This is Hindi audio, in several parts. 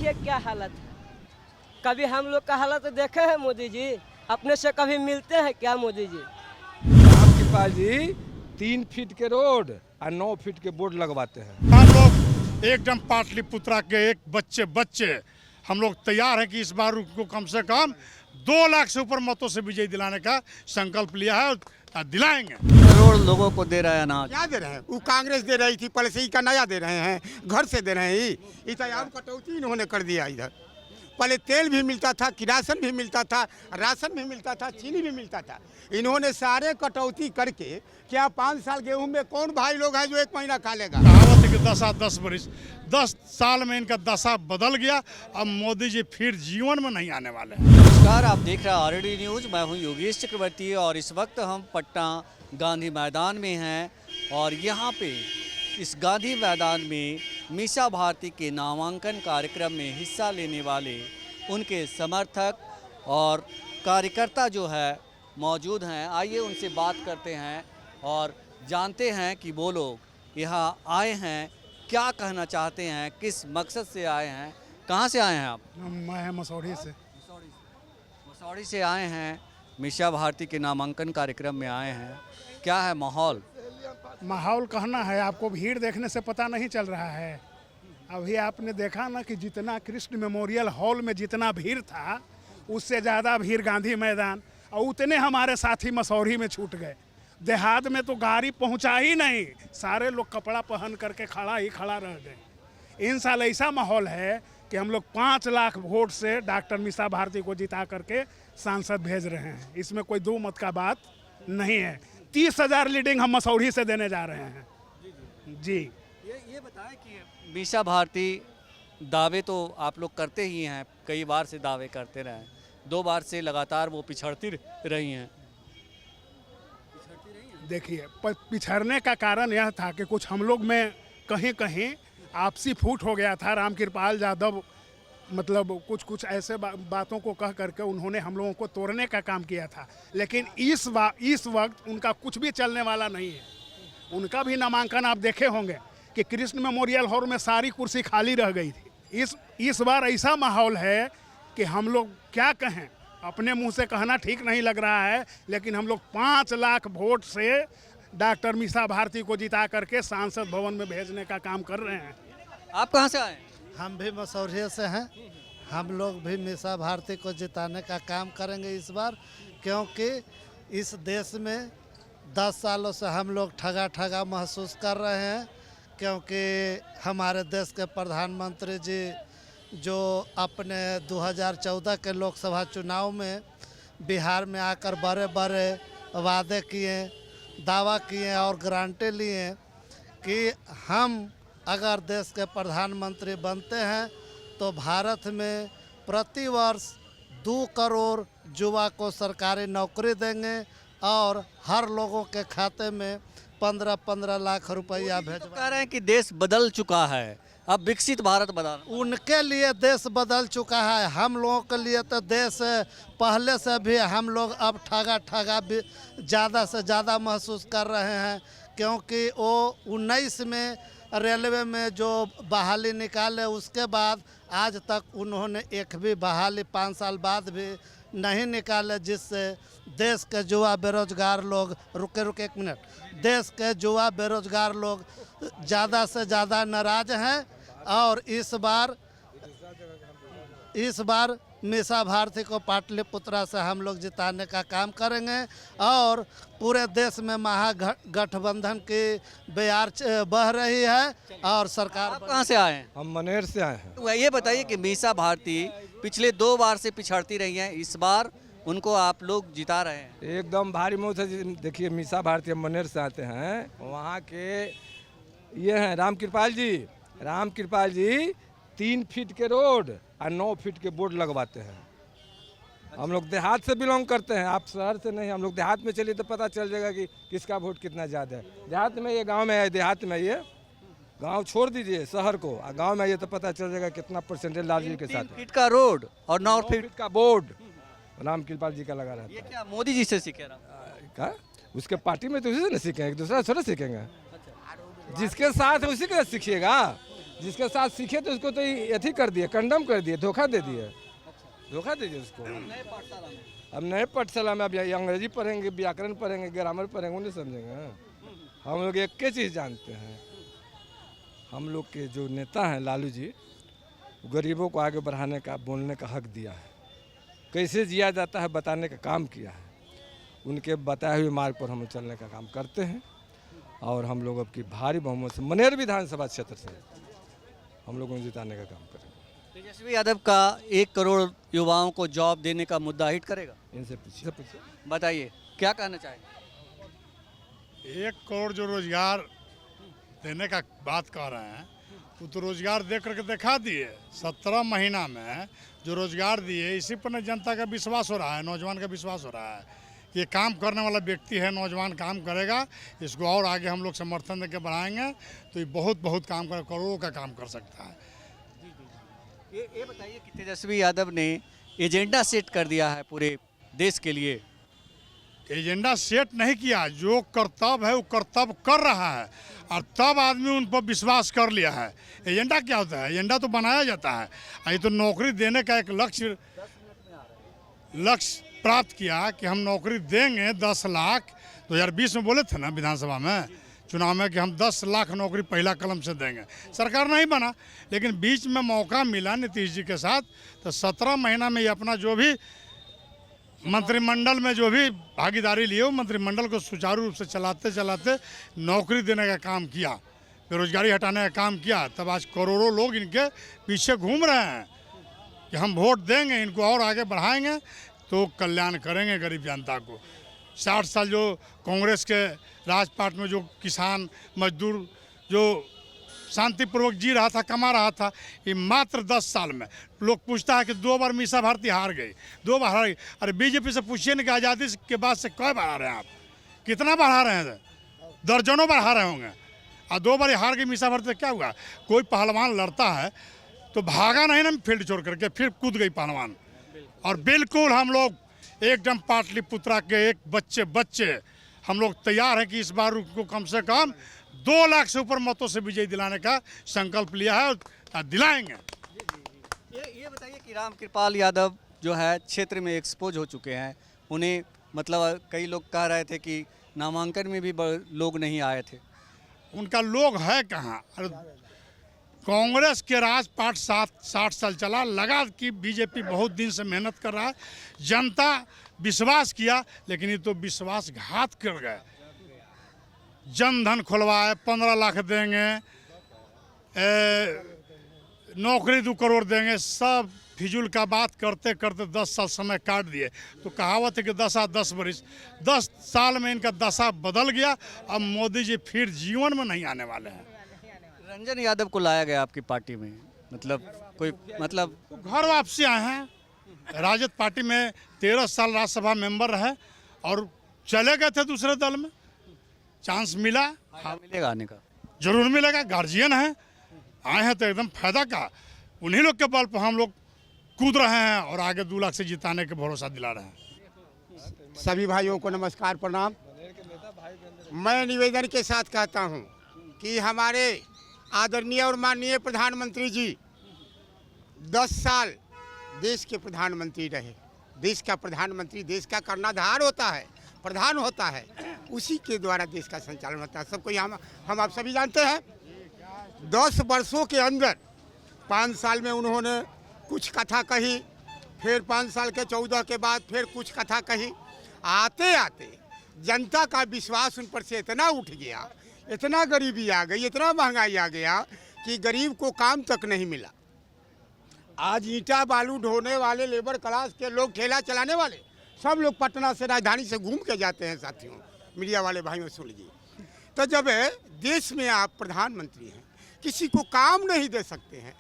देखिए क्या हालत है। कभी हम लोग का हालत देखे हैं मोदी जी? अपने से कभी मिलते हैं क्या मोदी जी? आपके पास जी 3 फीट के रोड और 9 फीट के बोर्ड लगवाते हैं। हम लोग एकदम पाटलिपुत्रा के एक बच्चे हम लोग तैयार हैं कि इस बार उनको कम से कम 2 लाख से ऊपर मतों से विजयी दिलाने का संकल्प लिया है और दिलाएंगे। करोड़ लोगों को दे रहा है अनाज। क्या दे रहे हैं? वो कांग्रेस दे रही थी पहले से, ही का नया दे रहे हैं, घर से दे रहे हैं। इतना आम कटौती इन्होंने कर दिया। इधर पहले तेल भी मिलता था, किरासन भी मिलता था, राशन भी मिलता था, चीनी भी मिलता था। इन्होंने सारे कटौती करके, क्या 5 साल गेहूं में कौन भाई लोग हैं जो 1 महीना खा लेगा? कहावत है कि 10 बरिस 10 साल में इनका दशा बदल गया। अब मोदी जी फिर जीवन में नहीं आने वाले हैं। नमस्कार, आप देख रहे हैं आरडी न्यूज। मैं हूं योगेश चक्रवर्ती और इस वक्त हम पटना गांधी मैदान में हैं और यहाँ पे इस गांधी मैदान में मीसा भारती के नामांकन कार्यक्रम में हिस्सा लेने वाले उनके समर्थक और कार्यकर्ता जो है मौजूद हैं। आइए उनसे बात करते हैं और जानते हैं कि वो लोग यहाँ आए हैं, क्या कहना चाहते हैं, किस मकसद से आए हैं। कहाँ से आए हैं आप? मैं मसौढ़ी से। मसौढ़ी से आए हैं, मीसा भारती के नामांकन कार्यक्रम में आए हैं। क्या है माहौल? माहौल कहना है आपको, भीड़ देखने से पता नहीं चल रहा है। अभी आपने देखा ना कि जितना कृष्ण मेमोरियल हॉल में जितना भीड़ था, उससे ज़्यादा भीड़ गांधी मैदान, और उतने हमारे साथी मसौढ़ी में छूट गए। देहात में तो गाड़ी पहुंचा ही नहीं, सारे लोग कपड़ा पहन करके खड़ा रह गए। इन साल ऐसा माहौल है कि हम लोग 5 लाख वोट से डॉक्टर मीसा भारती को जिता करके सांसद भेज रहे हैं। इसमें कोई दो मत का बात नहीं है। 30,000 लीडिंग हम मसौढ़ी से देने जा रहे हैं जी। ये बताएं कि मीसा भारती दावे तो आप लोग करते ही हैं, कई बार से दावे करते रहे, 2 बार से लगातार वो पिछड़ती रही हैं। देखिए, पिछड़ने का कारण यह था कि कुछ हम लोग में कहीं कहीं आपसी फूट हो गया था। रामकृपाल यादव मतलब कुछ ऐसे बातों को कह करके उन्होंने हम लोगों को तोड़ने का काम किया था। लेकिन इस वक्त उनका कुछ भी चलने वाला नहीं है। उनका भी नामांकन आप देखे होंगे कि कृष्ण मेमोरियल हॉल में सारी कुर्सी खाली रह गई थी। इस बार ऐसा माहौल है कि हम लोग क्या कहें, अपने मुंह से कहना ठीक नहीं लग रहा है, लेकिन हम लोग 5 लाख वोट से डॉक्टर मीसा भारती को जिता करके सांसद भवन में भेजने का काम कर रहे हैं। आप कहाँ से आए? हम भी मसौढ़ी से हैं। हम लोग भी मीसा भारती को जिताने का काम करेंगे इस बार, क्योंकि इस देश में 10 सालों से हम लोग ठगा महसूस कर रहे हैं। क्योंकि हमारे देश के प्रधानमंत्री जी जो अपने 2014 के लोकसभा चुनाव में बिहार में आकर बड़े वादे किए, दावा किए और गारंटी लिए कि हम अगर देश के प्रधानमंत्री बनते हैं तो भारत में प्रति वर्ष 2 करोड़ युवा को सरकारी नौकरी देंगे और हर लोगों के खाते में 15-15 लाख रुपया भेजवा। कह रहे हैं कि देश बदल चुका है, अब विकसित भारत बना। उनके लिए देश बदल चुका है, हम लोगों के लिए तो देश पहले से भी हम लोग अब ठगा भी ज़्यादा से ज़्यादा महसूस कर रहे हैं। क्योंकि वो 19 में रेलवे में जो बहाली निकाले, उसके बाद आज तक उन्होंने एक भी बहाली 5 साल बाद भी नहीं निकाले, जिससे देश के युवा बेरोजगार लोग रुके 1 मिनट, देश के युवा बेरोजगार लोग ज़्यादा से ज़्यादा नाराज हैं। और इस बार मीसा भारती को पाटलिपुत्रा से हम लोग जिताने का काम करेंगे और पूरे देश में महागठबंधन की बयार बह रही है और सरकार। आप कहाँ से आए हैं? हम मनेर से आए हैं। तो ये बताइए कि मीसा भारती पिछले 2 बार से पिछड़ती रही हैं, इस बार उनको आप लोग जिता रहे हैं। एकदम भारी मुँह से। देखिए, मीसा भारती हम मनेर से आते हैं। वहाँ के ये हैं रामकृपाल जी 3 फीट के रोड और 9 फीट के बोर्ड लगवाते हैं। हम लोग देहात से बिलोंग करते हैं, आप शहर से नहीं। हम लोग देहात में चलिए तो पता चल जाएगा कि किसका वोट कितना ज़्यादा है। देहात में ये, गांव में है, देहात में ये, गांव छोड़ दीजिए शहर को, गांव में ये तो पता चल जाएगा कितना परसेंटेज लाल जी के साथ है। 3 फीट का रोड और 9 फीट का बोर्ड रामकृपाल जी का लगा रहता है। ये क्या मोदी जी से सीखे? क्या उसके पार्टी में तो उसी से नहीं सीखेंगे, दूसरा थोड़ा सीखेंगे। जिसके साथ है उसी के सीखिएगा। जिसके साथ सीखे तो उसको तो यथी कर दिए, कंडम कर दिए, धोखा दे दिए, धोखा दीजिए उसको। अब नए पाठशाला में अब ये अंग्रेजी पढ़ेंगे, व्याकरण पढ़ेंगे, ग्रामर पढ़ेंगे, वो नहीं समझेंगे। हम लोग एक ही चीज़ जानते हैं, हम लोग के जो नेता हैं लालू जी, गरीबों को आगे बढ़ाने का, बोलने का हक दिया है, कैसे जिया जाता है बताने का काम किया है। उनके बताए हुए मार्ग पर हम चलने का काम करते हैं और हम लोग अब की भारी बहुमत से मनेर विधानसभा क्षेत्र से हम लोगों को जिताने का काम करेंगे। तेजस्वी यादव का 1 करोड़ युवाओं को जॉब देने का मुद्दा हिट करेगा? इनसे पूछिए बताइए क्या कहना चाहेंगे? 1 करोड़ जो रोजगार देने का बात कर रहे हैं, वो तो रोजगार दे करके दिखा दिए। 17 महीना में जो रोजगार दिए, इसी पर न जनता का विश्वास हो रहा है, नौजवान का विश्वास हो रहा है कि ये काम करने वाला व्यक्ति है, नौजवान काम करेगा, इसको और आगे हम लोग समर्थन देकर बढ़ाएंगे तो ये बहुत काम कर, करोड़ों का काम कर सकता है। ये बताइए कि तेजस्वी यादव ने एजेंडा सेट कर दिया है पूरे देश के लिए। एजेंडा सेट नहीं किया, जो कर्तव्य है वो कर्तव्य कर रहा है और तब आदमी उन पर विश्वास कर लिया है। एजेंडा क्या होता है? एजेंडा तो बनाया जाता है। ये तो नौकरी देने का एक लक्ष्य प्राप्त किया कि हम नौकरी देंगे 10 लाख। 2020 में बोले थे ना विधानसभा में चुनाव में कि हम 10 लाख नौकरी पहला कलम से देंगे। सरकार नहीं बना, लेकिन बीच में मौका मिला नीतीश जी के साथ, तो 17 महीना में ये अपना जो भी मंत्रिमंडल में जो भी भागीदारी लिए, वो मंत्रिमंडल को सुचारू रूप से चलाते चलाते नौकरी देने का काम किया, बेरोजगारी हटाने का काम किया। तब आज करोड़ों लोग इनके पीछे घूम रहे हैं कि हम वोट देंगे, इनको और आगे बढ़ाएंगे तो कल्याण करेंगे गरीब जनता को। 60 साल जो कांग्रेस के राजपाट में जो किसान मजदूर जो शांतिपूर्वक जी रहा था, कमा रहा था, ये मात्र 10 साल में लोग पूछता है कि 2 बार मीसा भारती हार गई, 2 बार हार गई। अरे बीजेपी से पूछिए ना कि आज़ादी के बाद से कई बार हारे हैं आप? कितना बार हारे हैं? दर्जनों बार हारे होंगे। और 2 बार हार गई मीसा भारती, क्या हुआ? कोई पहलवान लड़ता है तो भागा नहीं ना फील्ड छोड़ करके, फिर कूद गई पहलवान। और बिल्कुल हम लोग एकदम पाटलिपुत्रा के एक बच्चे हम लोग तैयार हैं कि इस बार उनको कम से कम 2 लाख से ऊपर मतों से विजयी दिलाने का संकल्प लिया है और दिलाएंगे। ये बताइए कि राम कृपाल यादव जो है क्षेत्र में एक्सपोज हो चुके हैं, उन्हें मतलब कई लोग कह रहे थे कि नामांकन में भी लोग नहीं आए थे। उनका लोग है कहाँ? कांग्रेस के राजपाट 60 साल चला, लगा कि बीजेपी बहुत दिन से मेहनत कर रहा है, जनता विश्वास किया, लेकिन ये तो विश्वासघात कर गए। जनधन खुलवाए, 15 लाख देंगे, नौकरी 2 करोड़ देंगे, सब फिजूल का बात करते करते 10 साल समय काट दिए। तो कहावत है कि 10 बरिस, 10 साल में इनका दशा बदल गया। अब मोदी जी फिर जीवन में नहीं आने वाले हैं। रंजन यादव को लाया गया आपकी पार्टी में, मतलब कोई मतलब घर वापसी आए हैं। राजद पार्टी में 13 साल राज्यसभा मेंबर रहे और चले गए थे दूसरे दल में, चांस मिला, मिलेगा आने का? जरूर मिलेगा। गार्जियन है, आए हैं तो एकदम फायदा का। उन्हीं लोग के बल पर हम लोग कूद रहे हैं और आगे 2 लाख से जिताने के भरोसा दिला रहे हैं। सभी भाइयों को नमस्कार, प्रणाम। मैं निवेदन के साथ कहता हूं कि हमारे आदरणीय और माननीय प्रधानमंत्री जी 10 साल देश के प्रधानमंत्री रहे। देश का प्रधानमंत्री देश का कर्णधार होता है, प्रधान होता है, उसी के द्वारा देश का संचालन होता है। सबको हम आप सभी जानते हैं। 10 वर्षों के अंदर 5 साल में उन्होंने कुछ कथा कही, फिर 5 साल के 14 के बाद फिर कुछ कथा कही। आते आते जनता का विश्वास उन पर से इतना उठ गया, इतना गरीबी आ गई, इतना महंगाई आ गया कि गरीब को काम तक नहीं मिला। आज ईंटा बालू ढोने वाले, लेबर क्लास के लोग, ठेला चलाने वाले, सब लोग पटना से, राजधानी से घूम के जाते हैं। साथियों, मीडिया वाले भाइयों सुन लीजिए। तो जब देश में आप प्रधानमंत्री हैं, किसी को काम नहीं दे सकते हैं,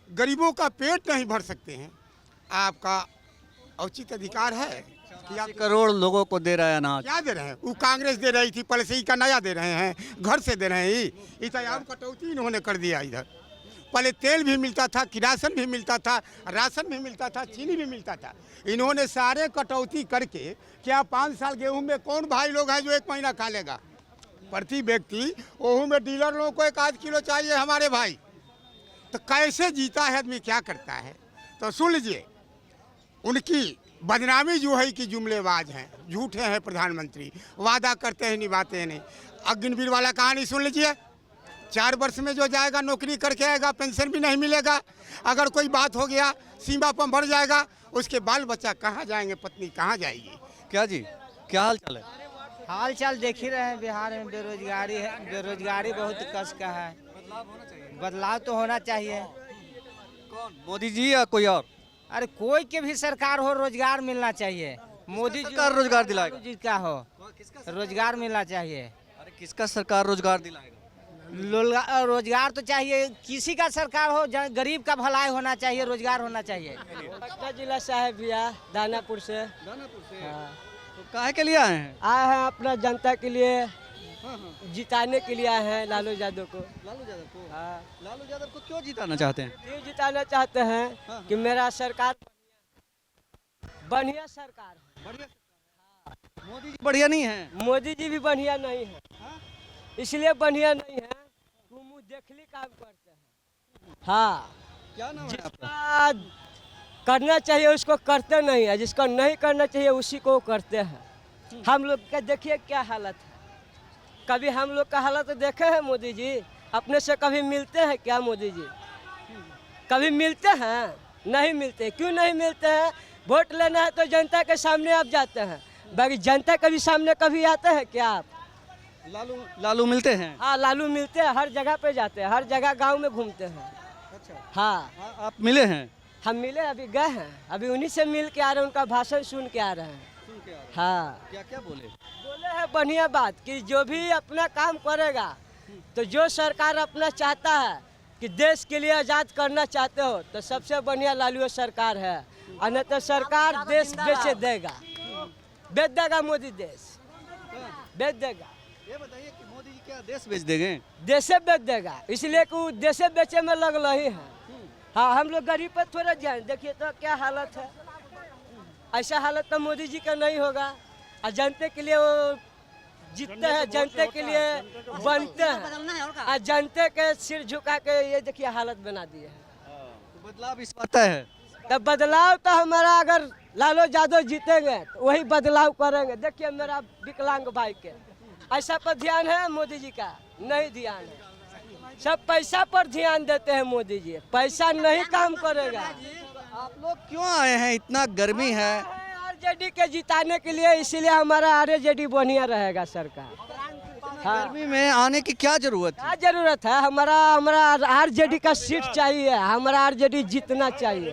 गरीबों का पेट नहीं भर सकते हैं, आपका उचित अधिकार है कि आप 80 करोड़ लोगों को दे रहा है अनाज। क्या दे रहे हैं? वो कांग्रेस दे रही थी, पहले से ही का नया दे रहे हैं, घर से दे रहे हैं। इतना कटौती इन्होंने कर दिया। इधर पहले तेल भी मिलता था, किरासन भी मिलता था, राशन भी मिलता था, चीनी भी मिलता था। इन्होंने सारे कटौती करके, क्या 5 साल गेहूं में कौन भाई लोग हैं जो 1 महीना खा लेगा? प्रति व्यक्ति ओहू में डीलर लोगों को 1 आध किलो चाहिए हमारे भाई। तो कैसे जीता है आदमी, क्या करता है। तो सुन लीजिए, उनकी बदनामी जो है कि जुमलेबाज हैं, झूठे हैं प्रधानमंत्री, वादा करते हैं निभाते हैं नहीं। अग्निवीर वाला कहानी सुन लीजिए, 4 वर्ष में जो जाएगा नौकरी करके आएगा, पेंशन भी नहीं मिलेगा। अगर कोई बात हो गया सीमा पर भर जाएगा, उसके बाल बच्चा कहाँ जाएंगे, पत्नी कहाँ जाएगी। क्या जी, क्या हाल चाल है? हाल चाल देख ही रहे हैं, बिहार में बेरोजगारी है, बेरोजगारी बहुत कस का है। बदलाव तो होना चाहिए। कौन, मोदी जी या कोई और? अरे कोई के भी सरकार हो, रोजगार मिलना चाहिए। मोदी जी सरकार रोजगार दिलाएगा? मोदी जी का हो, रोजगार मिलना चाहिए। अरे किसका सरकार रोजगार दिलाएगा? रोजगार तो चाहिए, किसी का सरकार हो, गरीब का भलाई होना चाहिए, रोजगार होना चाहिए। पटना जिला से है भैया, दानापुर से। दानापुर से? हाँ। तो काहे के लिए आए हैं? आए हैं अपना जनता के लिए, जिताने के लिए आए हैं लालू यादव को। लालू यादव को? हाँ। लालू यादव को क्यों जिताना चाहते हैं? क्यों जिताना चाहते हैं कि मेरा सरकार बढ़िया सरकार है। बढ़िया सरकार है। मोदी जी बढ़िया नहीं है? मोदी जी भी बढ़िया नहीं है, इसलिए बढ़िया नहीं है वो मुँह देखली काम करते हैं। हाँ, क्या नाम है आपका? जिसका करना चाहिए उसको करते नहीं है, जिसको नहीं करना चाहिए उसी को करते हैं। हम लोग का देखिए क्या हालत है, कभी हम लोग का हालत देखे हैं मोदी जी? अपने से कभी मिलते हैं क्या मोदी जी? कभी मिलते हैं? नहीं मिलते। क्यों नहीं मिलते हैं? वोट लेना है तो जनता के सामने आप जाते हैं, बाकी जनता के भी सामने कभी आते हैं क्या आप? लालू मिलते हैं? हाँ, लालू मिलते हैं, हर जगह पे जाते हैं, हर जगह गांव में घूमते हैं। अच्छा। हाँ, आप मिले हैं? हम मिले, अभी गए हैं, अभी उन्हीं से मिल के आ रहे हैं, उनका भाषण सुन के आ रहे हैं। हाँ, क्या क्या बोले? बोले हैं बढ़िया बात कि जो भी अपना काम करेगा, तो जो सरकार अपना चाहता है कि देश के लिए आज़ाद करना चाहते हो, तो सबसे बढ़िया लालू सरकार है। और नहीं तो सरकार देश बेच देगा, बेच देगा मोदी, देश बेच देगा। ये बताइए कि मोदी जी क्या देश बेच देंगे? देशे बेच देगा, इसलिए कि वो देशे बेचे में लग रही है। हाँ, हम लोग गरीब पर थोड़ा जाए, देखिए तो क्या हालत है। ऐसा हालत तो मोदी जी का नहीं होगा। और जनते के लिए वो जीतते हैं, जनते के लिए बनते हैं, और जनते के सिर झुका के ये देखिए हालत बना दी है। तो बदलाव इस बात है? तब बदलाव तो हमारा, अगर लालू यादव जीतेंगे तो वही बदलाव करेंगे। देखिए मेरा विकलांग भाई के, ऐसा पर ध्यान है मोदी जी का? नहीं ध्यान है, सब पैसा पर ध्यान देते हैं मोदी जी, पैसा नहीं काम करेगा। आप लोग क्यों आए हैं? इतना गर्मी है। आरजेडी के जिताने के लिए, इसीलिए हमारा आरजेडी बढ़िया रहेगा सरकार। हाँ। गर्मी में आने की क्या जरूरत है? क्या जरूरत है? हमारा आरजेडी का सीट चाहिए, हमारा आरजेडी जीतना चाहिए।